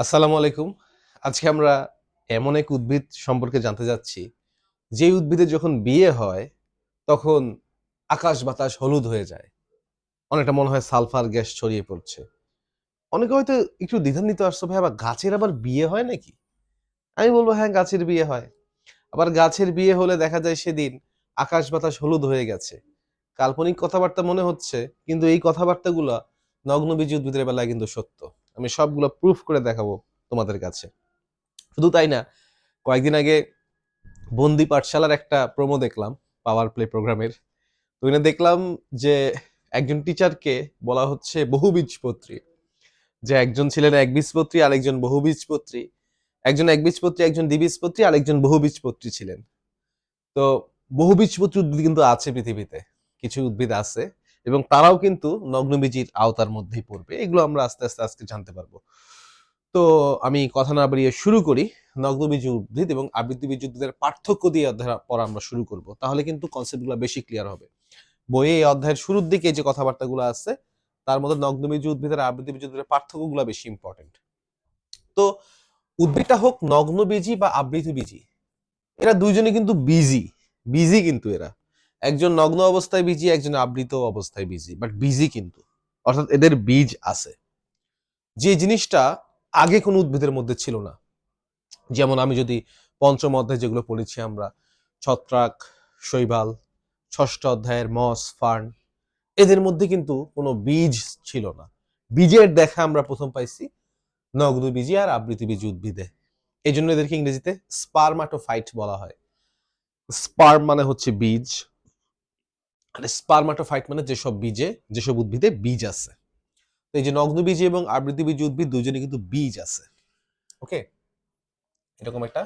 আসসালামু আলাইকুম। আজকে আমরা এমন এক উদ্ভিদ সম্পর্কে জানতে যাচ্ছি, যে উদ্ভিদের যখন বিয়ে হয়, তখন আকাশ বাতাস হলুদ হয়ে যায়। অনেকটা মনে হয় সালফার গ্যাস ছড়িয়ে পড়ছে। অনেকে হয়তো একটু দ্বিধান্বিত আসছে, ভাই আবার গাছের আবার বিয়ে হয় নাকি? আমি বলব হ্যাঁ, গাছের বিয়ে হয়। আবার গাছের বিয়ে হলে দেখা যায় সেদিন আকাশ বাতাস হলুদ হয়ে গেছে। কাল্পনিক কথাবার্তা মনে হচ্ছে, কিন্তু এই কথাবার্তাগুলা নগ্নবীজী উদ্ভিদের বেলায় কিন্তু সত্য। আমি সবগুলা প্রুফ করে দেখাবো তোমাদের কাছে। শুধু তাই না, কয়েকদিন আগে বন্দি পাঠশালার একটা প্রোমো দেখলাম, পাওয়ার প্লে প্রোগ্রামের। তো ওখানে দেখলাম যে একজন টিচারকে বলা হচ্ছে বহুবীজপত্রী, যে একজন ছিলেন একবীজপত্রী, আরেকজন বহুবীজপত্রী। একজন একবীজপত্রী, একজন দ্বিবীজপত্রী, আরেকজন বহুবীজপত্রী ছিলেন। তো বহুবীজপত্রী উদ্ভিদ কিন্তু আছে পৃথিবীতে, কিছু উদ্ভিদ আছে, এবং তারাও কিন্তু নগ্নবীজির আওতার মধ্যেই পড়বে। এগুলো আমরা আস্তে আস্তে আজকে জানতে পারবো। তো আমি কথা না বাড়িয়ে শুরু করি। নগ্নবীজী উদ্ভিদ এবং আবৃতবীজী উদ্ভিদের পার্থক্য দিয়ে অধ্যায় পড়া আমরা শুরু করব, তাহলে কিন্তু কনসেপ্টগুলো বেশি ক্লিয়ার হবে। বইয়ে এই অধ্যায়ের শুরুর দিকে যে কথাবার্তাগুলো আছে, তার মধ্যে নগ্নবীজী উদ্ভিদের আর আবৃতবীজী উদ্ভিদের পার্থক্যগুলো বেশি ইম্পর্টেন্ট। তো উদ্ভিদটা হোক নগ্নবীজী বা আবৃতবীজী, এরা দুইজনে কিন্তু বিজি। বিজি কিন্তু এরা, একজন নগ্ন অবস্থায় বিজি, একজন আবৃত অবস্থায় বিজি, বাট বিজি কিন্তু, অর্থাৎ এদের বীজ আছে, যে জিনিসটা আগে কোনো উদ্ভিদের মধ্যে ছিল না। যেমন আমি যদি পঞ্চম অধ্যায় যেগুলো পড়েছি আমরা, ছত্রাক, শৈবাল, ষষ্ঠ অধ্যায়ের মস, ফার্ন, এদের মধ্যে কিন্তু কোনো বীজ ছিল না। বীজের দেখা আমরা প্রথম পাইছি নগ্নবীজী আর আবৃতবীজী উদ্ভিদে। এই জন্য এদেরকে ইংরেজিতে স্পারমাটোফাইট বলা হয়। স্পার্ম মানে হচ্ছে বীজ, আর স্পারমাটোফাইট মানে যেসব বীজে, যেসব উদ্ভিদে বীজ আছে। তো এই যে নগ্নবীজী এবং আবৃতবীজী উদ্ভিদ দুজনে কিন্তু বীজ আছে। ওকে, এরকম একটা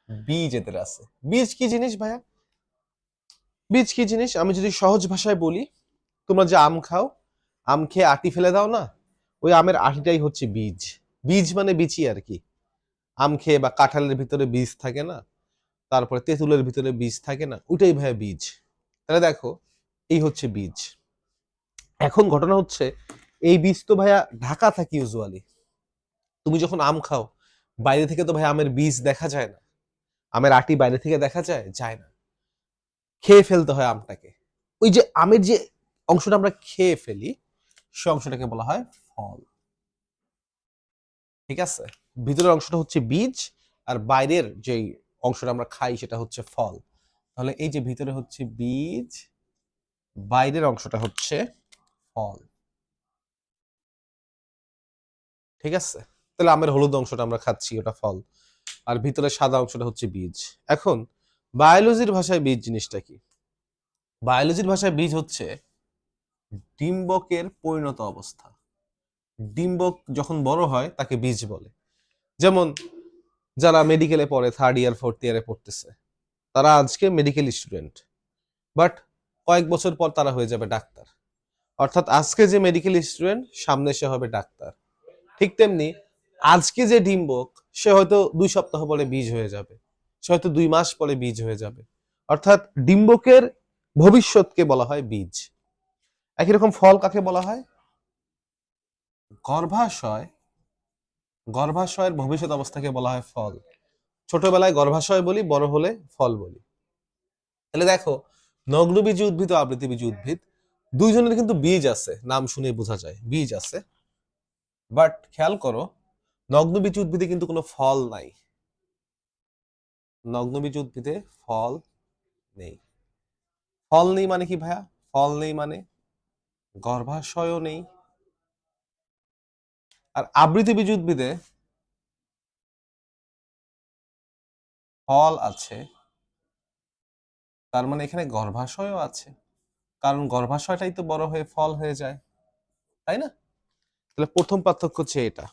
বীজ এদের আছে। বীজ কি জিনিস ভাইয়া? বীজ কি জিনিস আমি যদি সহজ ভাষায় বলি, তোমরা যে আম খাও, আম খেয়ে আটি ফেলে দাও না, ওই আমের আটিটাই হচ্ছে বীজ। বীজ মানে বিচি আর কি। আম খেয়ে বা কাঁঠালের ভিতরে বীজ থাকে না, তারপরে তেঁতুলের ভিতরে বীজ থাকে না, ওইটাই ভাইয়া বীজ। তাহলে দেখো, এই হচ্ছে বীজ। এখন ঘটনা হচ্ছে, এই বীজ তো ভাইয়া ঢাকা থাকে ইউজুয়ালি। তুমি যখন আম খাও, বাইরে থেকে তো ভাই আমের বীজ দেখা যায় না। আমের আটি বাইরে থেকে দেখা যায় যায় না, খেয়ে ফেলতে হয় আমটাকে। ওই যে আমের যে অংশটা আমরা খেয়ে ফেলি, সে অংশটাকে বলা হয় ফল। ঠিক আছে, ভিতরের অংশটা হচ্ছে বীজ, আর বাইরের যে অংশটা আমরা খাই সেটা হচ্ছে ফল। তাহলে এই যে ভিতরে হচ্ছে বীজ, বাইরের অংশটা হচ্ছে ফল। ঠিক আছে, তাহলে আমের হলুদ অংশটা আমরা খাচ্ছি, ওটা ফল, আর ভিতরে সাদা অংশটা হচ্ছে বীজ। এখন বায়োলজির ভাষায় বীজ জিনিসটা কি? বায়োলজির ভাষায় বীজ হচ্ছে ডিম্বকের পরিণত অবস্থা। ডিম্বক যখন বড় হয় তাকে বীজ বলে। যেমন যারা মেডিকেলে পড়ে, থার্ড ইয়ার ফোর্থ ইয়ারে পড়তেছে, তারা আজকে মেডিকেল স্টুডেন্ট, বাট কয়েক বছর পর তারা হয়ে যাবে ডাক্তার। অর্থাৎ আজকে যে মেডিকেল স্টুডেন্ট, সামনে সে হবে ডাক্তার। ঠিক তেমনি আজকে যে ডিম্বক, সে হয়তো 2 সপ্তাহ পরে বীজ হয়ে যাবে, সে হয়তো 2 মাস পরে বীজ হয়ে যাবে। অর্থাৎ ডিম্বকের ভবিষ্যৎকে বলা হয় বীজ। একই রকম ফল কাকে বলা হয়? গর্ভাশয়। গর্ভাশয়ের ভবিষ্যৎ অবস্থাকে বলা হয় ফল। ছোটবেলায় গর্ভাশয় বলি, বড় হলে ফল বলি। তাহলে দেখো, নগ্নবীজী উদ্ভিদ ও আবৃতবীজী উদ্ভিদ দুইজনের কিন্তু বীজ আছে, নাম শুনে বোঝা যায় বীজ আছে। বাট খেয়াল করো, নগ্নবীজী উদ্ভিদে কিন্তু কোনো ফল নাই। নগ্নবীজী উদ্ভিদে ফল নেই। ফল নেই মানে কি ভাইয়া? ফল নেই মানে গর্ভাশয়ও নেই। আর আবৃতবীজী উদ্ভিদে ফল আছে, তার মানে এখানে গর্ভাশয়ও আছে, কারণ গর্ভাশয়টাই তো বড় হয়ে ফল হয়ে যায়, তাই না? তাহলে প্রথম পার্থক্য হচ্ছে এটা,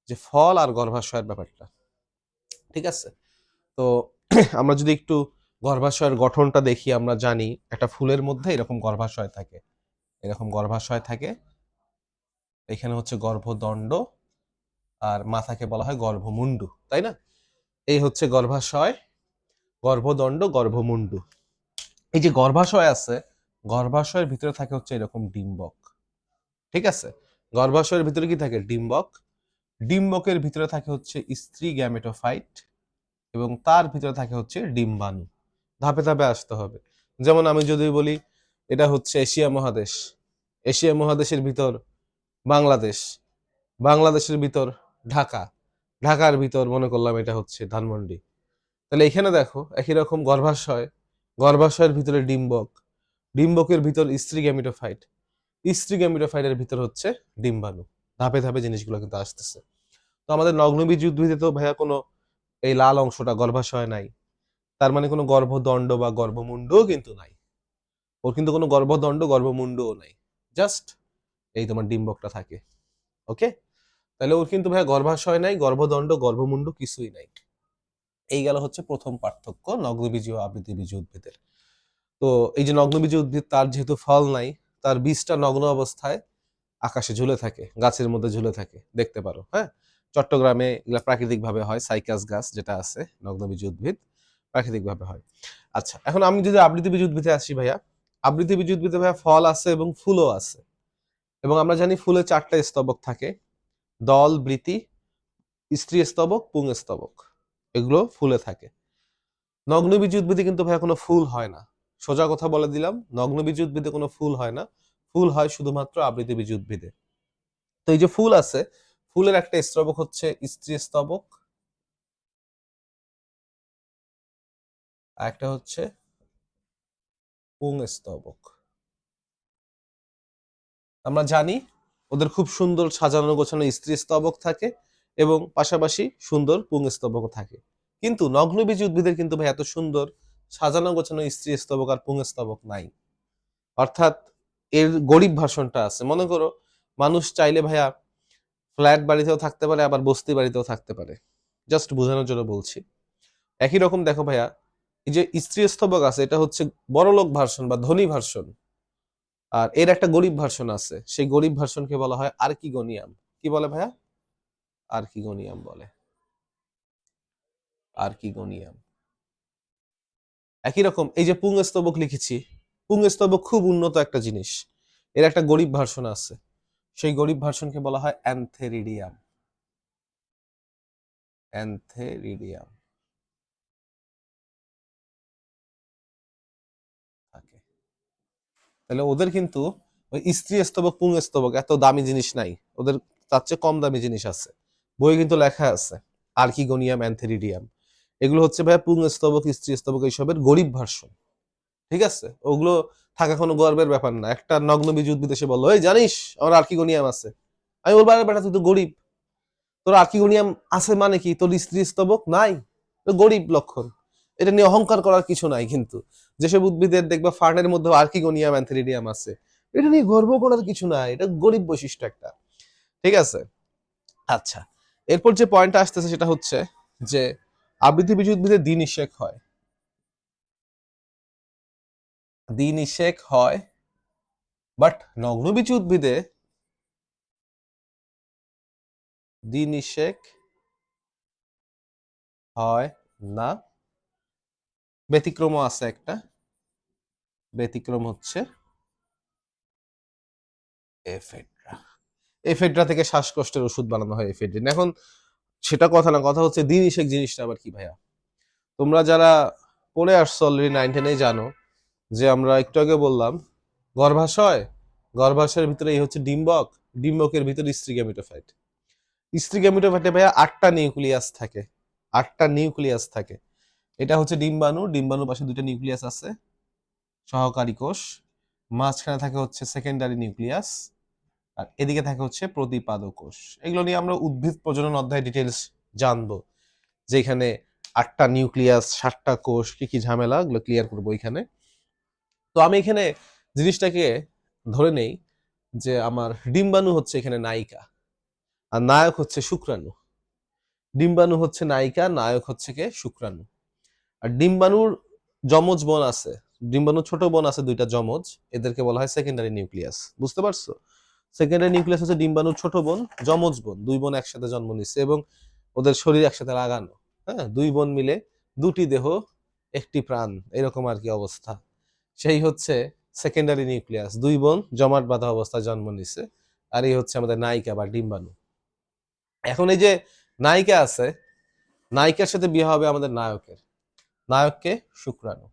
যে ফল আর গর্ভাশয়ের ব্যাপারটা। ঠিক আছে, তো আমরা যদি একটু গর্ভাশয়ের গঠনটা দেখি, আমরা জানি একটা ফুলের মধ্যে এরকম গর্ভাশয় থাকে, এরকম গর্ভাশয় থাকে। এখানে হচ্ছে গর্ভদণ্ড, আর মাথাকে বলা হয় গর্ভমুন্ডু, তাই না? এই হচ্ছে গর্ভাশয়, গর্ভদণ্ড, গর্ভমুন্ডু। এই যে গর্ভাশয় আছে, গর্ভাশয়ের ভিতরে থাকে হচ্ছে এরকম ডিম্বক। ঠিক আছে, গর্ভাশয়ের ভিতরে কি থাকে? ডিম্বক। ডিম্বকের ভিতরে থাকে হচ্ছে স্ত্রী গ্যামেটোফাইট এবং তার ভিতরে থাকে হচ্ছে ডিম্বাণু। ধাপে ধাপে আসতে হবে। যেমন আমি যদি বলি এটা হচ্ছে এশিয়া মহাদেশ, এশিয়া মহাদেশের ভিতর বাংলাদেশ, বাংলাদেশের ভিতর ঢাকা, ঢাকার ভিতর মনে করলাম এটা হচ্ছে ধানমন্ডি। তাহলে এখানে দেখো একই রকম গর্ভাশয়, গর্ভাশয়ের ভিতরে ডিম্বক, ডিম্বকের ভিতর স্ত্রী গ্যামিটোফাইট, স্ত্রী গ্যামিটোফাইটের ভিতর হচ্ছে ডিম্বাণু। ধাপে ধাপে জিনিসগুলো কিন্তু আসতেছে। তো আমাদের নগ্নবীজ উদ্ভিদে তো ভাইয়া কোনো এই লাল অংশটা গর্ভাশয় নাই, তার মানে কোনো গর্ভদণ্ড বা গর্ভমুণ্ডও কিন্তু নাই। ওর কিন্তু কোনো গর্ভদণ্ড গর্ভমুণ্ডও নাই, জাস্ট এই তোমার ডিম্বকটা থাকে। ওকে, তাহলে ওর কিন্তু ভাইয়া গর্ভাশয় নাই, গর্ভদণ্ড গর্ভমুণ্ড কিছুই নাই। এই গেল হচ্ছে প্রথম পার্থক্য নগ্নবীজী ও আবৃতবীজী উদ্ভিদের। তো এই যে নগ্নবীজী উদ্ভিদ, তার যেহেতু ফল নাই, তার বীজটা নগ্ন অবস্থায় আকাশে ঝুলে থাকে, গাছের মধ্যে ঝুলে থাকে, দেখতে পারো। হ্যাঁ, চট্টগ্রামে এগুলা প্রাকৃতিক ভাবে হয়, সাইকাস গাছ যেটা আছে নগ্নবীজী উদ্ভিদ, প্রাকৃতিক ভাবে হয়। আচ্ছা, এখন আমি যদি আবৃতবীজী উদ্ভিদে আসি ভাইয়া, আবৃতবীজী উদ্ভিদে ভাইয়া ফল আছে এবং ফুলও আছে। এবং আমরা জানি ফুলে 4টা স্তবক থাকে, দল, বৃতি, স্ত্রী স্তবক, পুং স্তবক, এগুলো ফুলে থাকে। নগ্নবীজী উদ্ভিদে কিন্তু ভাইয়া কোনো ফুল হয় না। সোজা কথা বলে দিলাম, নগ্নবীজী উদ্ভিদে কোনো ফুল হয় না, ফুল হয় শুধুমাত্র আবৃতবীজী উদ্ভিদে। তো এই যে ফুল আছে, ফুলের একটা স্তবক হচ্ছে স্ত্রী স্তবক, আর একটা হচ্ছে পুং স্তবক। আমরা জানি ওদের খুব সুন্দর সাজানো গোছানো স্ত্রী স্তবক থাকে এবং পাশাপাশি সুন্দর পুং স্তবকও থাকে। কিন্তু নগ্নবীজী উদ্ভিদের কিন্তু ভাই এত সুন্দর সাজানো গোছানো স্ত্রী স্তবক আর পুং স্তবক নাই। অর্থাৎ এর গরিব ভার্সনটা আছে। মনে করো মানুষ চাইলে ভাইয়া ফ্ল্যাট বাড়িতেও থাকতে পারে, আবার বস্তি বাড়িতেও থাকতে পারে, জাস্ট বোঝানোর জন্য বলছি। একই রকম দেখো ভাইয়া, এই যে স্ত্রী স্তবক আছে এটা হচ্ছে বড়লোক ভার্সন বা ধনী ভার্সন, আর এর একটা গরিব ভার্সন আছে, সেই গরিব ভার্সনকে বলা হয় আর্কিগোনিয়াম। কি বলে ভাইয়া? আর্কিগোনিয়াম বলে, আর্কিগোনিয়াম। একই রকম এই যে পুংস্তবক লিখেছি, পুংস্তবক খুব উন্নত একটা জিনিস, এর একটা গরিব ভার্সন আছে, সেই গরিব ভার্সনকে বলা হয় অ্যান্থেরিডিয়াম, অ্যান্থেরিডিয়াম থাকে। তাহলে ওদের কিন্তু ওই স্ত্রী স্তবক পুং স্তবক এত দামি জিনিস নাই, ওদের তার চেয়ে কম দামি জিনিস আছে। বই কিন্তু লেখা আছে আর্কিগোনিয়াম, অ্যান্থেরিডিয়াম, এগুলো হচ্ছে ভাইয়া পুং স্তবক, স্ত্রী স্তবক এইসবের গরিব ভার্সন। ঠিক আছে, ওগুলো থাকা কোনো গর্বের ব্যাপার না। একটা নগ্নবীজ উদ্ভিদ এসে বললো, এই জানিস আমার আর্কিগোনিয়াম আছে, আমি বলবো আরে বেটা তুই তো গরিব, তোর আর্কিগোনিয়াম আছে মানে কি, তোর স্ত্রী স্তবক নাই, গরিব লক্ষণ। এটা নিয়ে অহংকার করার কিছু নাই। কিন্তু যেসব উদ্ভিদের দেখবা ফার্নের মধ্যে আর্কিগোনিয়াম, অ্যান্থেরিডিয়াম আছে, এটা নিয়ে গর্ব করার কিছু নাই, এটা গরিব বৈশিষ্ট্য একটা। ঠিক আছে, আচ্ছা, এরপর যে পয়েন্টটা আসতেছে সেটা হচ্ছে যে আবৃতবীজী উদ্ভিদে দ্বিনিষেক হয়, দ্বিনিষেক হয়, বাট নগ্নবীজী উদ্ভিদে দ্বিনিষেক হয় না। ব্যতিক্রমও আছে একটা, ব্যতিক্রম হচ্ছে এফেড্রা। এফেড্রা থেকে শ্বাসকষ্টের ওষুধ বানানো হয় এফেড্রিন। এখন সেটা কথা না, কথা হচ্ছে দ্বিনিষেক জিনিসটা আবার কি ভাইয়া। তোমরা যারা পড়ে আসছো অলরেডি 9-10 জানো যে আমরা একটু আগে বললাম গর্ভাশয়, গর্ভাশয়ের ভিতরে এই হচ্ছে ডিম্বক, ডিম্বকের ভিতরে স্ত্রী গ্যামিটোফাইট, স্ত্রী গ্যামিটোফাইটে ভাইয়া 8টা নিউক্লিয়াস থাকে, 8টা নিউক্লিয়াস থাকে। এটা হচ্ছে ডিম্বাণু, ডিম্বাণুর পাশে 2টা নিউক্লিয়াস আছে, সহকারী কোষ, মাঝখানে থাকে হচ্ছে সেকেন্ডারি নিউক্লিয়াস, আর এদিকে থাকে হচ্ছে প্রতিপাদক কোষ। এগুলো নিয়ে আমরা উদ্ভিদ প্রজনন অধ্যায় ডিটেলস জানবো, যেখানে 8টা নিউক্লিয়াস, 7টা কোষ, কি কি ঝামেলা, এগুলো ক্লিয়ার করবো এখানে। তো আমি এখানে জিনিসটাকে ধরে নেই যে আমার ডিম্বাণু হচ্ছে এখানে নায়িকা আর নায়ক হচ্ছে শুক্রাণু। ডিম্বাণু হচ্ছে নায়িকা, নায়ক হচ্ছে কে? শুক্রাণু। আর ডিম্বাণুর যমজ বোন আছে, ডিম্বাণুর ছোট বোন আছে 2টা যমজ, এদেরকে বলা হয় সেকেন্ডারি নিউক্লিয়াস। বুঝতে পারছো? সেকেন্ডারি নিউক্লিয়াস হচ্ছে ডিম্বাণুর ছোট বোন, যমজ বোন, 2 বোন একসাথে জন্ম নিচ্ছে এবং ওদের শরীর একসাথে লাগানো। হ্যাঁ, 2 বোন মিলে 2টি দেহ, একটি প্রাণ, এরকম আর কি অবস্থা। সেই হচ্ছে সেকেন্ডারি নিউক্লিয়াস, 2 বোন জমাট বাঁধা অবস্থায় জন্ম নিচ্ছে। আর এই হচ্ছে আমাদের নায়িকা বা ডিম্বাণু। এখন এই যে নায়িকা আছে, নায়িকার সাথে বিয়ে হবে আমাদের নায়কের। নায়ককে শুক্রাণু,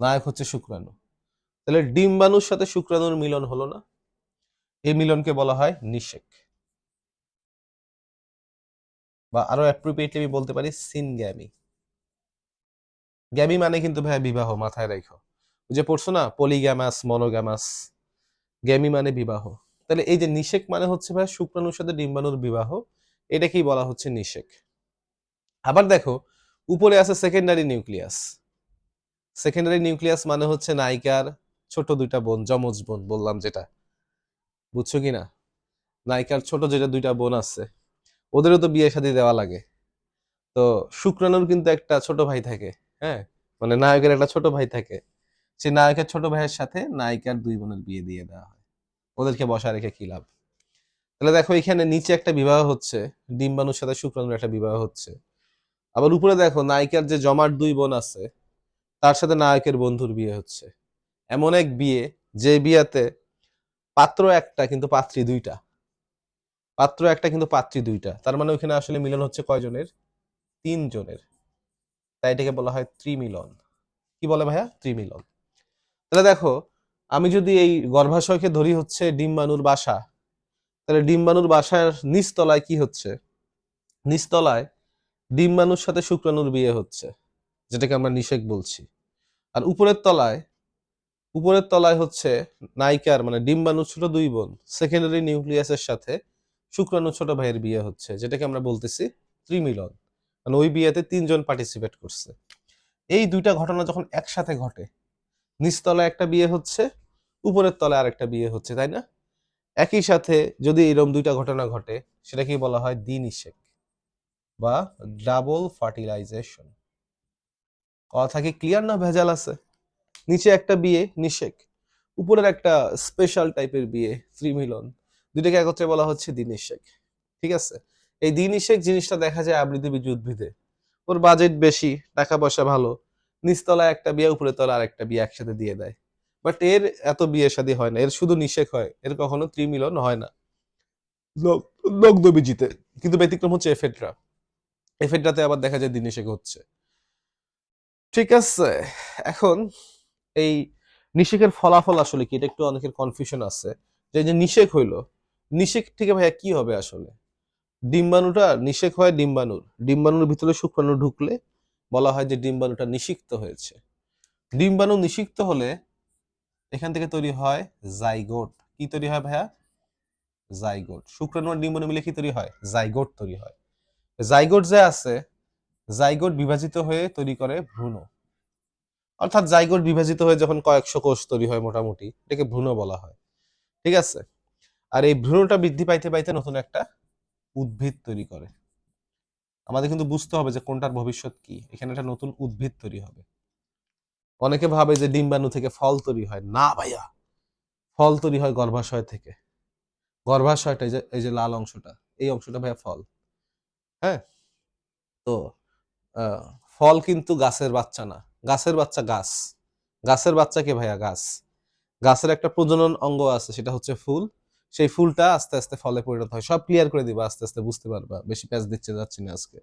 নায়ক হচ্ছে শুক্রাণু। তাহলে ডিম্বাণুর সাথে শুক্রাণুর মিলন হলো না, এই মিলনকে বলা হয় নিষেক, বা আরো অ্যাপ্রোপ্রিয়েটলি আমি বলতে পারি সিনগ্যামি। গ্যামি মানে কিন্তু ভাই বিবাহ, মাথায় রাখো। ওই যে পড়ছো না পলিগ্যামাস মনোগ্যামাস, গ্যামি মানে বিবাহ। তাহলে এই যে নিষেক মানে হচ্ছে ভাই শুক্রাণুর সাথে ডিম্বাণুর বিবাহ, এটাকেই বলা হচ্ছে নিষেক। আবার দেখো উপরে আছে সেকেন্ডারি নিউক্লিয়াস। সেকেন্ডারি নিউক্লিয়াস মানে হচ্ছে নায়িকার ছোট দুইটা বোন, যমজ বোন বললাম যেটা, বুঝছো কিনা? নায়িকার ছোট যেটা দুইটা বোন আছে, ওদেরও তো বিয়ে শাদী দেওয়া লাগে। তো শুক্রাণুর কিন্তু একটা ছোট ভাই থাকে, হ্যাঁ, মানে নায়কের একটা ছোট ভাই থাকে। সেই নায়কের ছোট ভাইয়ের সাথে নায়িকার দুই বোনের বিয়ে দিয়ে দেওয়া হয়, ওদেরকে বসায় রেখে কি লাভ? তাহলে দেখো এখানে নিচে একটা বিবাহ হচ্ছে, ডিম্বাণুর সাথে শুক্রাণুর একটা বিবাহ হচ্ছে। আবার উপরে দেখো নায়িকার যে জমাট দুই বোন আছে, তার সাথে নায়কের বন্ধুর বিয়ে হচ্ছে। এমন এক বিয়ে, যে বিয়েতে পাত্র একটা কিন্তু পাত্রী দুইটা, পাত্র একটা কিন্তু পাত্রী দুইটা, তার মানে ওইখানে আসলে মিলন হচ্ছে কয়জনের? তিনজনের। তাই এটাকে বলা হয় ত্রিমিলন। কি বলে ভাইয়া? ত্রিমিলন। তাহলে দেখো আমি যদি এই গর্ভাশয়কে ধরি হচ্ছে ডিম্বাণুর বাসা, তাহলে ডিম্বাণুর বাসার নিচতলায় কি হচ্ছে? নিচতলায় ডিম্বাণুর সাথে শুক্রাণুর বিয়ে হচ্ছে, যেটাকে আমরা নিষেক বলছি। আর উপরের তলায় হচ্ছে নায়িকার মানে ডিম্বাণুর ছোট দুই বোন সেকেন্ডারি নিউক্লিয়াসের সাথে শুক্রাণুর ছোট ভাইয়ের বিয়ে হচ্ছে, যেটাকে আমরা বলতেছি ত্রিমিলন। মানে ওই বিয়েতে তিনজন পার্টিসিপেট করছে। এই দুইটা ঘটনা যখন একসাথে ঘটে, নিচতলায় একটা বিয়ে হচ্ছে, উপরের তলায় আরেকটা বিয়ে হচ্ছে, তাই না? একই সাথে যদি এরকম দুইটা ঘটনা ঘটে, সেটাকে বলা হয় দ্বিনিষেক বা ডাবল ফার্টিলাইজেশন। কথা কি ক্লিয়ার না ভেজাল আছে? নিচে একটা বিয়ে নিষেক, উপরের একটা স্পেশাল টাইপের বিয়ে ত্রিমিলন, দুইটাকে একত্রে বলা হচ্ছে দ্বিনিষেক। ঠিক আছে? এই দ্বিনিষেক জিনিসটা দেখা যায় আবৃতবীজী উদ্ভিদে। ওর বাজেট বেশি, টাকা পয়সা ভালো, নিচতলায় একটা বিয়ে উপরে তলা আরেকটা বিয়ে একসাথে দিয়ে দেয়। বাট এর এত বিয়ে শাদী হয় না, এর শুধু নিষেক হয়, এর কখনো ত্রিমিলন হয় না লগ্নবীজিতে। কিন্তু ব্যতিক্রম হচ্ছে এফেডরা, এফেডরাতে আবার দেখা যায় দিনে শেখা হচ্ছে। ঠিক আছে, এখন এই নিষেকের ফলাফল আসলে কি, এটা একটু অনেকের কনফিউশন আছে। যে এই যে নিষেক হইলো, নিষেক থেকে ভাইয়া কি হবে আসলে? ডিম্বাণুটা নিষেক হয় ডিম্বাণুর, ডিম্বাণুর ভিতরে শুক্রাণু ঢুকলে বলা হয় যে ডিম্বাণুটা নিষিক্ত হয়েছে। ডিম্বাণু নিষিক্ত হলে এখান থেকে তৈরি হয় জাইগোট। কি তৈরি হয় ভাইয়া? জাইগোট। শুক্রাণু আর ডিম্বাণু মিলে কি তৈরি হয়? জাইগোট তৈরি হয়। জাইগোট যে আছে, জাইগোট বিভাজিত হয়ে তৈরি করে ভ্রূণ। অর্থাৎ জাইগোট বিভাজিত হয়ে যখন কয়েকশো কোষ তৈরি হয় মোটামুটি, এটাকে ভ্রূণ বলা হয়। ঠিক আছে? আর এই ভ্রূণটা বৃদ্ধি পাইতে পাইতে নতুন একটা উদ্ভিদ তৈরি করে। আমাদের কিন্তু বুঝতে হবে যে কোনটার ভবিষ্যৎ কি। এখানে একটা নতুন উদ্ভিদ তৈরি হবে। অনেকে ভাবে যে ডিম্বাণু থেকে ফল তৈরি হয়, না ভাইয়া, ফল তৈরি হয় গর্ভাশয় থেকে। গর্ভাশয়টা এই যে লাল অংশটা, এই অংশটা ভাইয়া ফল। হ্যাঁ, তো আহ, ফল কিন্তু গাছের বাচ্চা না, গাছের বাচ্চা গাছ, গাছের বাচ্চা কে ভাইয়া? গাছ। গাছের একটা প্রজনন অঙ্গ আছে, সেটা হচ্ছে ফুল। সেই ফুলটা আস্তে আস্তে ফলে পরিণত হয়। সব ক্লিয়ার করে দিবা, আস্তে আস্তে বুঝতে পারবা, বেশি প্যাচ দিচ্ছে যাচ্ছি না আজকে।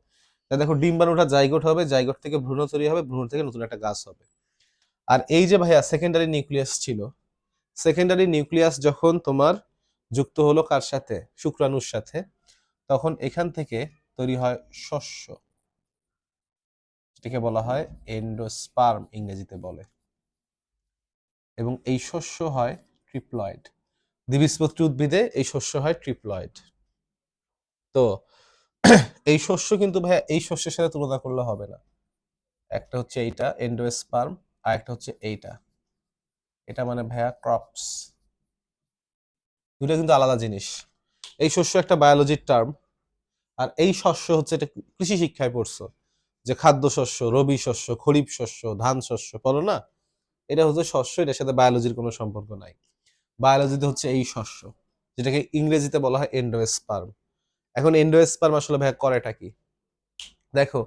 তাই দেখো ডিম্বাণুটা জাইগোট হবে, জাইগোট থেকে ভ্রূণ তৈরি হবে, ভ্রূণ থেকে নতুন একটা গাছ হবে। আর এই যে ভাইয়া সেকেন্ডারি নিউক্লিয়াস ছিল, সেকেন্ডারি নিউক্লিয়াস যখন তোমার যুক্ত হলো কার সাথে? শুক্রাণুর সাথে, তখন এখান থেকে তৈরি হয় শস্য, যেটাকে বলা হয় এন্ডোস্পার্ম ইংরেজিতে বলে। এবং এই শস্য হয় ট্রিপ্লয়েড। দ্বিবীজপত্রী উদ্ভিদে এই শস্য হয় ট্রিপ্লয়েড। তো এই শস্য কিন্তু ভাইয়া এই শস্যের সাথে তুলনা করলে হবে না। একটা হচ্ছে এইটা এন্ডোস্পার্ম, আর একটা হচ্ছে এইটা, এটা মানে ভাইয়া ক্রপস। দুটো কিন্তু আলাদা জিনিস। এই শস্য একটা বায়োলজির টার্ম, আর এই শস্য হচ্ছে, এটা কৃষি শিক্ষায় পড়ছো যে খাদ্য শস্য, রবি শস্য, খরিফ শস্য, ধান শস্য, বলো না? এটা হচ্ছে শস্য, এটার সাথে বায়োলজির কোনো সম্পর্ক নাই। বায়োলজিতে হচ্ছে এই শস্য, যেটাকে ইংরেজিতে বলা হয় এন্ডোস্পার্ম। এখন এন্ডোস্পার্ম আসলে ভাইয়া করেটা কি? দেখো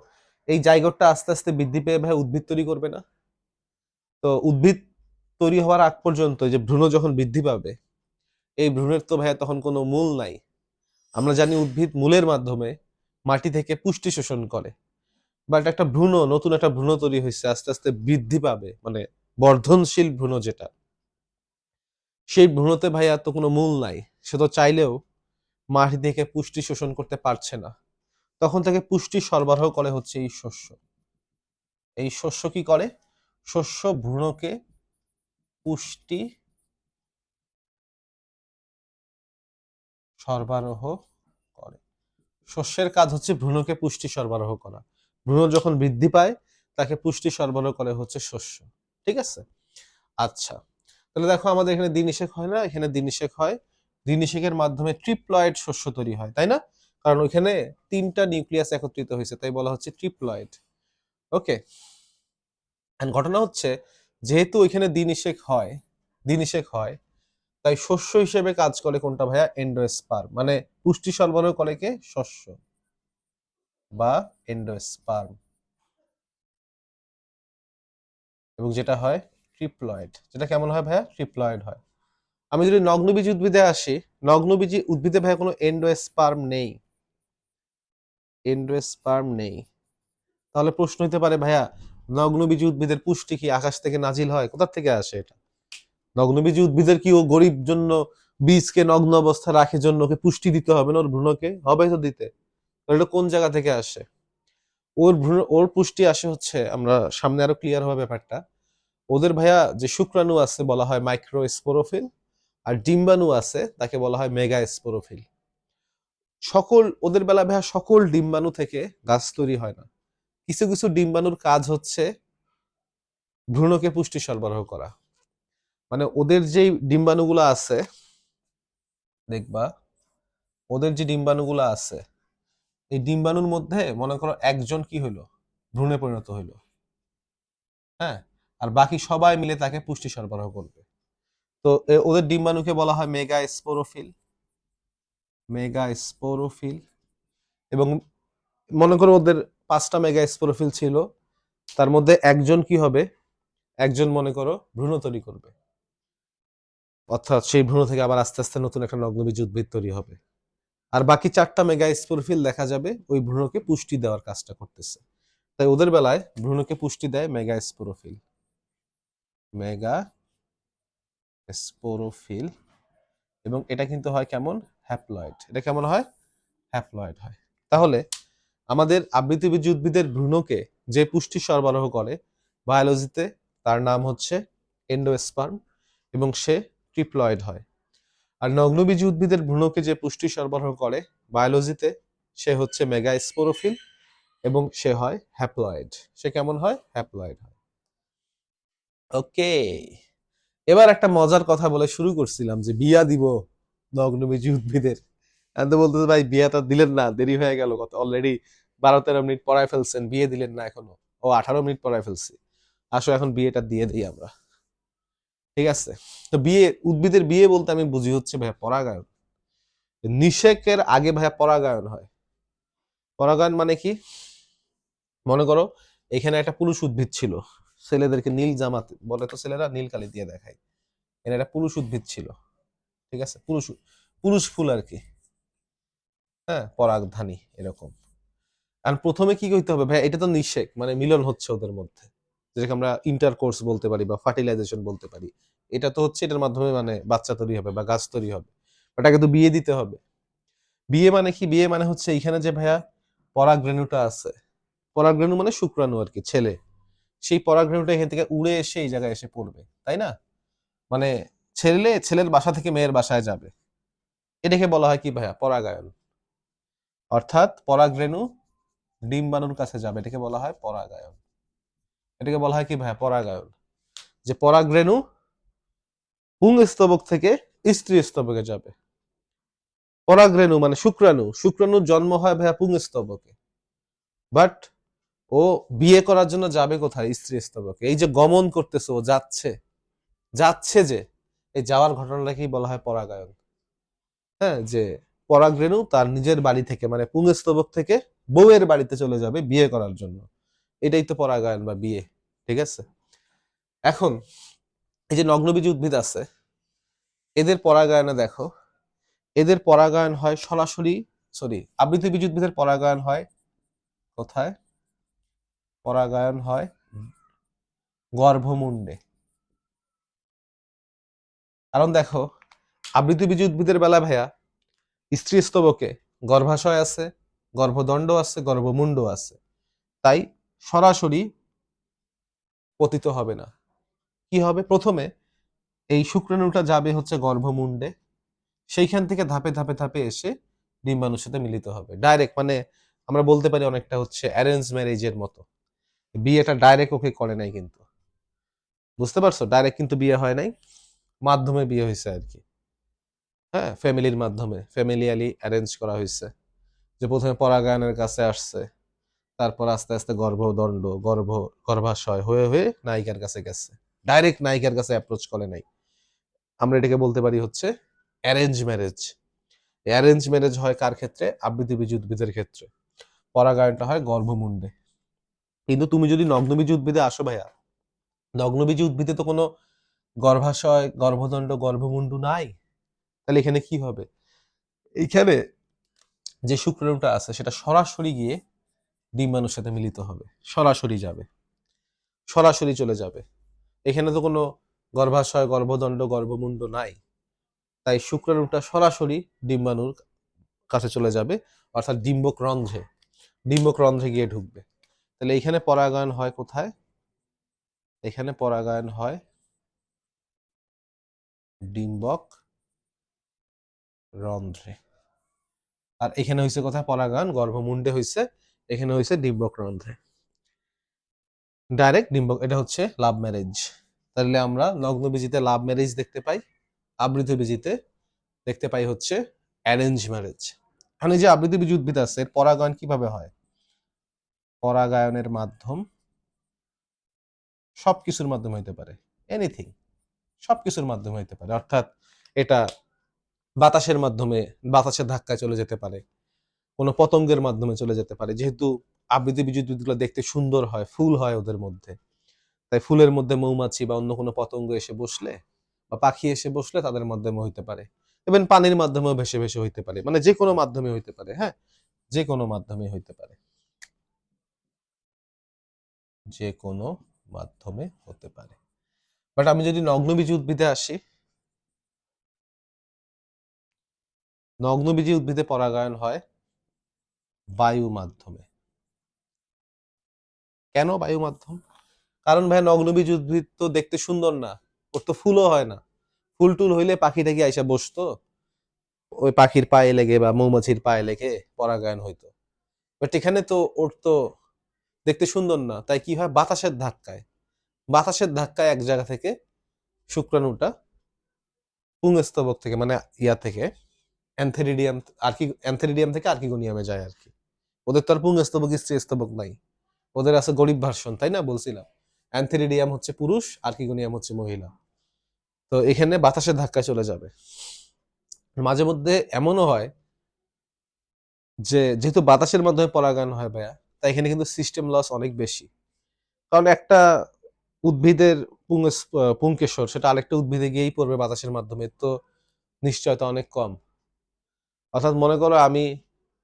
এই জাইগোটটা আস্তে আস্তে বৃদ্ধি পেয়ে ভাই উদ্ভিদ তৈরি করবে না? তো উদ্ভিদ তৈরি হওয়ার আগ পর্যন্ত এই যে ভ্রূণ যখন বৃদ্ধি পাবে, এই ভ্রূণের তো ভাইয়া তখন কোনো মূল নাই। আমরা জানি উদ্ভিদ মূলের মাধ্যমে মাটি থেকে পুষ্টি শোষণ করে, বাট একটা ভ্রূণ, নতুন একটা ভ্রূণ তৈরি হয়েছে, আস্তে আস্তে বৃদ্ধি পাবে, মানে বর্ধনশীল ভ্রূণ যেটা, সেই ভ্রূণতে ভাইয়া তো কোনো মূল নাই, সে তো চাইলেও মাটি থেকে পুষ্টি শোষণ করতে পারছে না। তখন তাকে পুষ্টি সরবরাহ করে হচ্ছে এই শস্য। এই শস্য কি করে? শস্য ভ্রূণকে পুষ্টি সরবরাহ করে। শস্যের কাজ হচ্ছে ভ্রূণকে পুষ্টি সরবরাহ করা। ভ্রূণ যখন বৃদ্ধি পায় তাকে পুষ্টি সরবরাহ করে হচ্ছে শস্য। ঠিক আছে? আচ্ছা, তাহলে দেখো আমাদের এখানে দ্বিনিষেক হয় না, এখানে দ্বিনিষেক হয়। দ্বিনিষেকের মাধ্যমে ট্রিপ্লয়েড শস্য তৈরি হয়, তাই না? কারণ ওইখানে 3টা নিউক্লিয়াস একত্রিত হয়েছে, তাই বলা হচ্ছে ট্রিপ্লয়েড। ওকে, ঘটনা হচ্ছে যেহেতু ওইখানে দ্বিনিষেক হয়, তাই শস্য হিসেবে কাজ করে কোনটা ভাইয়া? এন্ডোস্পার্ম, মানে পুষ্টি সরবরাহ করে কে? শস্য বা এন্ডোস্পার্ম। এবং যেটা হয় ট্রিপ্লয়েড, যেটা কেমন হয় ভাইয়া? ট্রিপ্লয়েড হয়। আমি যদি নগ্নবীজি উদ্ভিদে আসি, নগ্নবীজি উদ্ভিদে ভাইয়া কোনো এন্ডোস্পার্ম নেই, এন্ডোস্পার্ম নেই। তাহলে প্রশ্ন হতে পারে ভাইয়া, নগ্নবীজি উদ্ভিদের পুষ্টি কি আকাশ থেকে নাজিল হয়? কোথা থেকে আসে এটা? নগ্নবীজি উদ্ভিদের কি ও গরিব জন্য বীজকে নগ্ন অবস্থা রাখে জন্য ওকে পুষ্টি দিতে হবে না? ওর ভ্রূণকে হবে তো দিতে। তাহলে এটা কোন জায়গা থেকে আসে? ওর ভ্রূণ, ওর পুষ্টি আসে হচ্ছে, আমরা সামনে আরো ক্লিয়ার হবে ব্যাপারটা। ওদের ভাইয়া যে শুক্রাণু আছে বলা হয় মাইক্রোস্পোরোফিল, আর ডিম্বাণু আছে তাকে বলা হয় মেগা স্পোরোফিল। সকল ওদের বেলা ভাইয়া সকল ডিম্বাণু থেকে গাছ তৈরি হয় না। কিছু কিছু ডিম্বাণুর কাজ হচ্ছে ভ্রূণকে পুষ্টি সরবরাহ করা। মানে ওদের যেই ডিম্বাণুগুলো আছে, দেখবা ওদের যে ডিম্বাণুগুলো আছে, এই ডিম্বাণুর মধ্যে মনে করো একজন কি হইলো? ভ্রূণে পরিণত হইলো। হ্যাঁ, আর বাকি সবাই মিলে তাকে পুষ্টি সরবরাহ করবে। তো ওদের ডিম্বাণুকে বলা হয় মেগা স্পোরোফিল, মেগা স্পোরোফিল। এবং মনে করো ওদের 5টা মেগা স্পোরোফিল ছিল, তার মধ্যে একজন কি হবে? একজন মনে করো ভ্রূণ তৈরি করবে, অর্থাৎ সেই ভ্রূণ থেকে আবার আস্তে আস্তে নতুন একটা নগ্নবীজ উদ্ভিদ তৈরি হবে। আর বাকি 4টা মেগা স্পোরোফিল দেখা যাবে ওই ভ্রূণকে পুষ্টি দেওয়ার কাজটা করতেছে। তাই ওদের বেলায় ভ্রূণকে পুষ্টি দেয় মেগা স্পোরোফিল, মেগা স্পোরোফিল। এবং এটা কিন্তু হয় কেমন? হ্যাপ্লয়েড। এটা কেমন হয়? হ্যাপ্লয়েড হয়। তাহলে আমাদের আবৃতবীজী উদ্ভিদের ভ্রূণকে যে পুষ্টি সরবরাহ করে বায়োলজিতে, তার নাম হচ্ছে এন্ডোস্পার্ম, এবং সে ট্রিপ্লয়েড হয়। আর নগ্নবীজী উদ্ভিদের ভ্রূণকে যে পুষ্টি সরবরাহ করে বায়োলজিতে, সে হচ্ছে মেগা স্পোরোফিল, এবং সে হয় হ্যাপ্লয়েড। সে কেমন হয়? হ্যাপ্লয়েড হয়। ওকে, এবার একটা মজার কথা বলে শুরু করছিলাম যে বিয়া দিব নগ্নবীজী উদ্ভিদের, তো বলতেছে ভাই বিয়েটা দিলেন না, দেরি হয়ে গেল, কত অলরেডি 12-13 মিনিট পড়ায় ফেলছেন, বিয়ে দিলেন না এখনো। ও 18 মিনিট পড়ায় ফেলছি, আসো এখন বিয়েটা দিয়ে দিই আমরা। ঠিক আছে, তো বিয়ে, উদ্ভিদের বিয়ে বলতে আমি বুঝি হচ্ছে ভাইয়া পরাগায়ন। নিষেকের আগে ভাইয়া পরাগায়ন হয়। পরাগায়ন মানে কি? মনে করো এখানে একটা পুরুষ উদ্ভিদ ছিল, ছেলেদেরকে নীল জামা বলে তো ছেলেরা, নীল কালি দিয়ে দেখায়। এখানে একটা পুরুষ উদ্ভিদ ছিল, ঠিক আছে, পুরুষ পুরুষ ফুল আর কি, হ্যাঁ, পরাগধানী এরকম। আর প্রথমে কি করতে হবে ভাই? এটা তো নিষেক, মানে মিলন হচ্ছে ওদের মধ্যে, যেটাকে আমরা ইন্টারকোর্স বলতে পারি বা ফার্টিলাইজেশন বলতে পারি। এটা তো হচ্ছে, এটার মাধ্যমে মানে বাচ্চা তৈরি হবে বা গাছ তৈরি হবে। ওটাকে তো বিয়ে দিতে হবে। বিয়ে মানে কি? বিয়ে মানে হচ্ছে এইখানে যে ভাইয়া পরাগরেণুটা আছে, পরাগরেণু মানে শুক্রাণু আর কি, ছেলে, সেই পরাগরেণুটা এখান থেকে উড়ে এসে এই জায়গায় এসে পড়বে, তাই না? মানে ছেলের বাসা থেকে মেয়ের বাসায় যাবে, এটাকে বলা হয় কি ভাইয়া? পরাগায়ন। অর্থাৎ পরাগরেণু ডিম্বাণুর কাছে যাবে, এটাকে বলা হয় পরাগায়ন। এটাকে বলা হয় কি ভাইয়া? পরাগায়ন। যে পরাগরেণু পুংস্তবক থেকে স্ত্রী স্তবকে যাবে। পরাগরেণু মানে শুক্রাণু, শুক্রাণুর জন্ম হয় ভাইয়া পুংস্তবকে, বাট ও বিয়ে করার জন্য যাবে কোথায়? স্ত্রী স্তবকে। এই যে গমন করতেছে, ও যাচ্ছে, যাচ্ছে যে, এই যাওয়ার ঘটনাটাকেই বলা হয় পরাগায়ন। হ্যাঁ, যে পরাগরেণু তার নিজের বাড়ি থেকে, মানে পুংস্তবক থেকে বউয়ের বাড়িতে চলে যাবে বিয়ে করার জন্য, এটাই তো পরাগায়ন বা বিয়ে। ঠিক আছে, এখন এই যে নগ্নবীজী উদ্ভিদ আছে, এদের পরাগায়নে দেখো, এদের পরাগায়ন হয় সরাসরি, আবৃতবীজ উদ্ভিদের পরাগায়ন হয় কোথায়? পরাগায়ন হয় গর্ভমুণ্ডে। কারণ দেখো, আবৃতবীজ উদ্ভিদের বেলা ভাইয়া স্ত্রী স্তবকে গর্ভাশয় আছে, গর্ভদণ্ড আছে, গর্ভমুণ্ড আছে, তাই সরাসরি পতিত হবে না। কি হবে? প্রথমে এই শুক্রাণুটা যাবে হচ্ছে গর্ভমুণ্ডে, সেইখান থেকে ধাপে ধাপে ধাপে এসে ডিম্বাণুর সাথে মিলিত হবে ডাইরেক্ট। মানে আমরা বলতে পারি অনেকটা হচ্ছে অ্যারেঞ্জ ম্যারেজের মতো। বিয়েটা ডাইরেক্ট ওকে করে নাই কিন্তু, বুঝতে পারছো? ডাইরেক্ট কিন্তু বিয়ে হয় নাই, মাধ্যমে বিয়ে হয়েছে আর কি। হ্যাঁ, ফ্যামিলির মাধ্যমে, ফ্যামিলিয়ালি অ্যারেঞ্জ করা হয়েছে। যে প্রথমে পরাগায়নের কাছে আসছে, তারপর আস্তে আস্তে গর্ভদণ্ড, গর্ভাশয় হয়ে হয়ে নায়িকার কাছে গেছে। ডাইরেক্ট নায়িকার কাছে অ্যাপ্রোচ করে নাই। আমরা এটাকে বলতে পারি হচ্ছে অ্যারেঞ্জ ম্যারেজ। অ্যারেঞ্জ ম্যারেজ হয় কার ক্ষেত্রে? আবৃতবীজ উদ্ভিদের ক্ষেত্রে। পরাগায়নটা হয় গর্ভমুণ্ডে। কিন্তু তুমি যদি নগ্নবীজ উদ্ভিদে আসো ভাইয়া, নগ্নবীজ উদ্ভিদে তো কোনো গর্ভাশয়, গর্ভদণ্ড, গর্ভমুণ্ড নাই। তাহলে এখানে কি হবে? এইখানে যে শুক্রাণুটা আছে সেটা সরাসরি গিয়ে ডিম্বাণুর সাথে মিলিত হবে, সরাসরি যাবে, সরাসরি চলে যাবে। এখানে তো কোনো গর্ভাশয়, গর্ভদণ্ড, গর্ভমুণ্ড নাই, তাই শুক্রাণুটা সরাসরি ডিম্বাণুর কাছে চলে যাবে, অর্থাৎ ডিম্বক রন্ধ্রে গিয়ে ঢুকবে। তাহলে এখানে পরাগায়ন হয় কোথায়? এখানে পরাগায়ন হয় ডিম্বক রন্ধ্রে। আর এখানে হয়েছে কোথায় পরাগায়ন? গর্ভমুণ্ডে হয়েছে, এখানে হয়েছে ডিম্বক রন্ধ্রে। ডাইরেক্ট ডিম্বক, এটা হচ্ছে লাভ ম্যারেজ। তাহলে আমরা নগ্নবীজিতে লাভ ম্যারেজ দেখতে পাই, আবৃতবীজিতে দেখতে পাই হচ্ছে অ্যারেঞ্জ ম্যারেজ। এখানে যে আবৃতবীজ উদ্ভিদ আছে এর পরাগায়ন কিভাবে হয়? পরাগায়নের মাধ্যম সবকিছুর মাধ্যমে হইতে পারে, এনিথিং, সবকিছুর মাধ্যমে হইতে পারে। অর্থাৎ এটা বাতাসের মাধ্যমে, বাতাসের ধাক্কায় চলে যেতে পারে, কোনো পতঙ্গের মাধ্যমে চলে যেতে পারে। যেহেতু আবৃতবীজ উদ্ভিদগুলো দেখতে সুন্দর হয়, ফুল হয় ওদের মধ্যে, তাই ফুলের মধ্যে মৌমাছি বা অন্য কোনো পতঙ্গ এসে বসলে বা পাখি এসে বসলে তাদের মাধ্যমে হইতে পারে। এবং পানির মাধ্যমেও ভেসে ভেসে হইতে পারে, মানে যে কোনো মাধ্যমে হইতে পারে। হ্যাঁ, যে কোনো মাধ্যমে হইতে পারে, যে কোনো মাধ্যমে হতে পারে। বাট আমি যদি নগ্নবীজ উদ্ভিদে আসি, নগ্নবীজি উদ্ভিদে পরাগায়ন হয় বায়ু মাধ্যমে। কেন বায়ু মাধ্যম? কারণ ভাই নগ্নবীজ উদ্ভিদ তো দেখতে সুন্দর না, ওর তো ফুলও হয় না। ফুল টুল হইলে পাখিটা কি আইসা বসতো, ওই পাখির পায়ে লেগে বা মৌমাছির পায়ে লেগে পরাগায়ন হইতো। বাট এখানে তো ওর তো দেখতে সুন্দর না, তাই কি হয়? বাতাসের ধাক্কায় এক জায়গা থেকে শুক্রাণুটা পুংস্তবক থেকে, মানে ইয়া থেকে, অ্যান্থেরিডিয়াম, আর কি অ্যান্থেরিডিয়াম থেকে আর্কিগোনিয়ামে যায় আর কি। ওদের তো আর পুংস্তবক স্ত্রী স্তবক নাই, ওদের আছে গরিব ভার্সন, তাই না? বলছিলাম অ্যান্থেরিডিয়াম হচ্ছে পুরুষ, আর্কিগোনিয়াম হচ্ছে মহিলা। তো এখানে বাতাসের ধাক্কায় চলে যাবে। মাঝে মধ্যে এমনও হয় যে যেহেতু বাতাসের মাধ্যমে পরাগায়ন হয় ভাইয়া, তাই এখানে কিন্তু সিস্টেম লস অনেক বেশি। কারণ একটা উদ্ভিদের পুংকেশর সেটা আরেকটা উদ্ভিদে গিয়েই পড়বে বাতাসের মাধ্যমে, তো নিশ্চয়তা অনেক কম। অর্থাৎ মনে করো আমি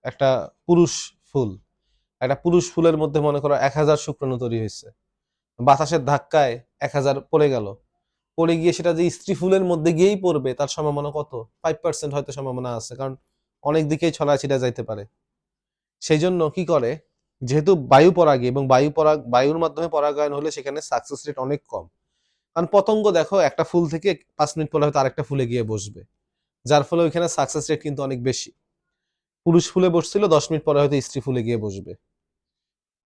একটা পুরুষ ফুল, একটা পুরুষ ফুলের মধ্যে মনে করো 1000 শুক্রাণু তৈরি হয়েছে, বাতাসের ধাক্কায় 1000 পড়ে গেল, পড়ে গিয়ে সেটা যে স্ত্রী ফুলের মধ্যে গিয়েই পড়বে তার সম্ভাবনা কত? 5% হয়তো সম্ভাবনা আছে, কারণ অনেক দিকেই ছড়া ছিটা যাইতে পারে। সেই জন্য কি করে, যেহেতু বায়ু পরাগী এবং বায়ুর মাধ্যমে পরাগায়ন হলে সেখানে সাকসেস রেট অনেক কম। কারণ পতঙ্গ দেখো একটা ফুল থেকে 5 মিনিট পরে হয়তো আরেকটা ফুলে গিয়ে বসবে, যার ফলে ওইখানে সাকসেস রেট কিন্তু অনেক বেশি। পুরুষ ফুলে বসছিল, 10 মিনিট পরে হয়তো স্ত্রী ফুলে গিয়ে বসবে।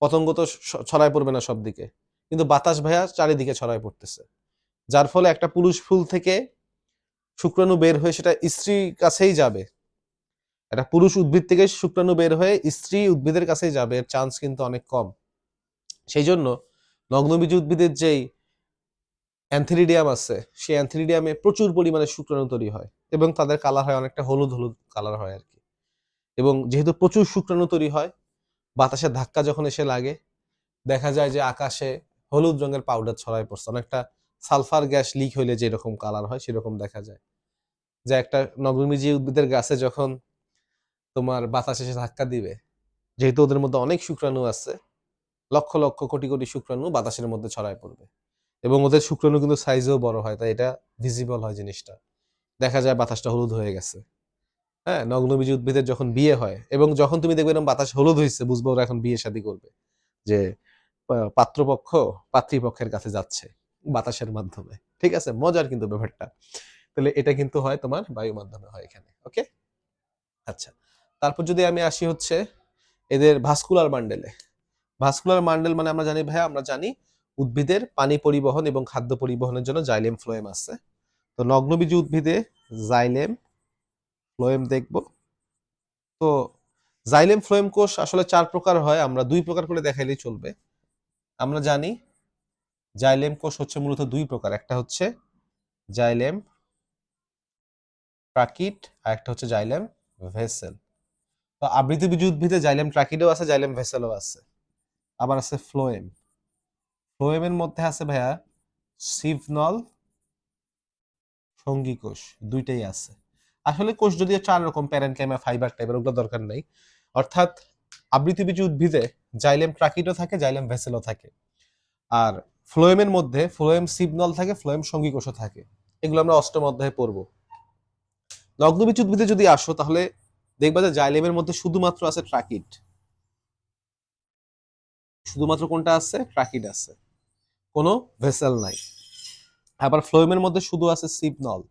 পতঙ্গ তো ছড়ায় পড়বে না সব দিকে, কিন্তু বাতাস ভাইয়া চারিদিকে ছড়ায় পড়তেছে, যার ফলে একটা পুরুষ ফুল থেকে শুক্রাণু বের হয়ে সেটা স্ত্রীর কাছেই যাবে। একটা পুরুষ উদ্ভিদ থেকে শুক্রাণু বের হয়ে স্ত্রী উদ্ভিদের কাছেই যাবে, এর চান্স কিন্তু অনেক কম। সেই জন্য নগ্নবীজ উদ্ভিদের যেই অ্যান্থেরিডিয়াম আছে, সেই অ্যান্থেরিডিয়ামে প্রচুর পরিমাণে শুক্রাণু তৈরি হয় এবং তাদের কালার হয় অনেকটা হলুদ হলুদ কালার হয় আর কি। এবং যেহেতু প্রচুর শুক্রাণু তৈরি হয়, বাতাসের ধাক্কা যখন এসে লাগে, দেখা যায় যে আকাশে হলুদ রঙের পাউডার ছড়ায় পড়ছে, অনেকটা সালফার গ্যাস লিক হইলে যেরকম কালার হয় সেরকম দেখা যায়। যে একটা নগ্নবীজী উদ্ভিদের গাছে যখন তোমার বাতাস এসে ধাক্কা দিবে, যেহেতু ওদের মধ্যে অনেক শুক্রাণু আছে, লক্ষ লক্ষ কোটি কোটি শুক্রাণু বাতাসের মধ্যে ছড়ায় পড়বে, এবং ওদের শুক্রাণু কিন্তু সাইজেও বড় হয়, তাই এটা ভিজিবল হয় জিনিসটা, দেখা যায় বাতাসটা হলুদ হয়ে গেছে। হ্যাঁ, নগ্নবীজী উদ্ভিদের যখন বিয়ে হয় এবং যখন তুমি দেখবে এরকম বাতাস হলুদ হয়েছে, বুঝবো ওরা এখন বিয়ে শাদী করবে, যে পাত্রপক্ষ পাত্রীপক্ষের কাছে যাচ্ছে বাতাসের মাধ্যমে। ঠিক আছে, মজার কিন্তু ব্যাপারটা। তাহলে এটা কিন্তু হয় তোমার বায়ু মাধ্যমে হয় এখানে। ওকে, আচ্ছা। তারপর যদি আমি আসি হচ্ছে এদের ভাস্কুলার মান্ডেলে। ভাস্কুলার মান্ডেল মানে আমরা জানি ভাইয়া, আমরা জানি উদ্ভিদের পানি পরিবহন এবং খাদ্য পরিবহনের জন্য জাইলেম ফ্লোয়েম আছে। তো নগ্নবীজী উদ্ভিদে জাইলেম ফ্লোয়েম দেখব। তো জাইলেম ফ্লোয়েম কোষ আসলে 4 প্রকার হয়, আমরা 2 প্রকার করে দেখাইলেই চলবে। আমরা জানি জাইলেম কোষ হচ্ছে মূলত 2 প্রকার, একটা হচ্ছে জাইলেম ট্রাকিট আর একটা হচ্ছে জাইলেম ভেসেল। তো আবৃতবীজী উদ্ভিদে জাইলেম ট্রাকিডও আছে, জাইলেম ভেসেলও আছে, আবার আছে ফ্লোয়েম। ফ্লোয়েমের মধ্যে আছে ভাইয়া সিভনল, সঙ্গী কোষ, দুইটাই আছে। আসলে কোষ যদিও 4 রকম, প্যারেনকাইমা, ফাইবার টাইপের, ওগুলো দরকার নেই। অর্থাৎ আবৃতবীজী উদ্ভিদে জাইলেম ট্রাকিডও থাকে, জাইলেম ভেসেলও থাকে। আর ফ্লোয়েমের মধ্যে ফ্লোয়েম সিভনল থাকে, ফ্লোয়েম সঙ্গী কোষও থাকে। এগুলো আমরা অষ্টম অধ্যায়ে পড়বো। নগ্নবীজী উদ্ভিদে যদি আসো তাহলে দেখবা যে জাইলেমের মধ্যে শুধুমাত্র আছে ট্রাকিড, শুধুমাত্র কোনটা আছে? ট্রাকিড আছে, কোনো ভেসেল নাই। আবার ফ্লোয়েমের মধ্যে শুধু আছে সিভনল,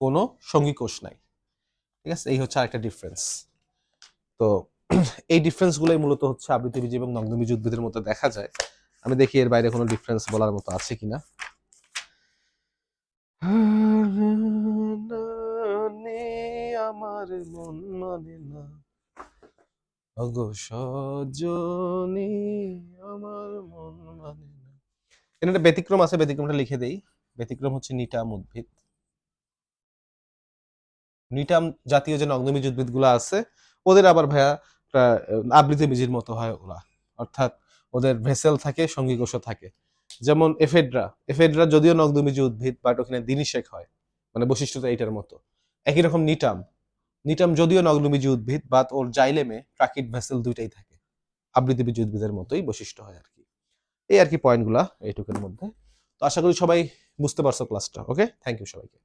কোনো সঙ্গী কোষ নাই। ঠিক আছে, এই হচ্ছে আরেকটা ডিফারেন্স। তো এই ডিফারেন্স গুলোই মূলত হচ্ছে আবৃতবীজী এবং নগ্নবীজী উদ্ভিদের মধ্যে দেখা যায়। আমি দেখি এর বাইরে কোনো ডিফারেন্স বলার মতো আছে কিনা। আমার মন মানে না অগো সজনী, আমার মন মানে না। এর একটা ব্যতিক্রম আছে, ব্যতিক্রমটা লিখে দেই। ব্যতিক্রম হচ্ছে নিটাম উদ্ভিদ। নিটাম জাতীয় যে নগ্নবীজ উদ্ভিদগুলো আছে ওদের আবার ভাইয়া আবৃতবীজীর মতো হয় ওরা, অর্থাৎ ওদের ভেসেল থাকে, সঙ্গী কোষও থাকে। যেমন এফেড্রা, এফেড্রা যদিও নগ্নবীজী উদ্ভিদ, বাট ওখানে দিনিশেক হয়, মানে বৈশিষ্ট্যটা এইটার মতো। একই রকম নিটাম, নিটাম যদিও নগ্নবীজী উদ্ভিদ, বাট ওর জাইলেমে ট্রাকিড ভেসেল দুইটাই থাকে, আবৃতবীজী উদ্ভিদের মতোই বৈশিষ্ট্য হয় আর কি। এই আর কি পয়েন্টগুলা এইটুকুর মধ্যে। তো আশা করি সবাই বুঝতে পারছো ক্লাসটা। ওকে, থ্যাংক ইউ সবাইকে।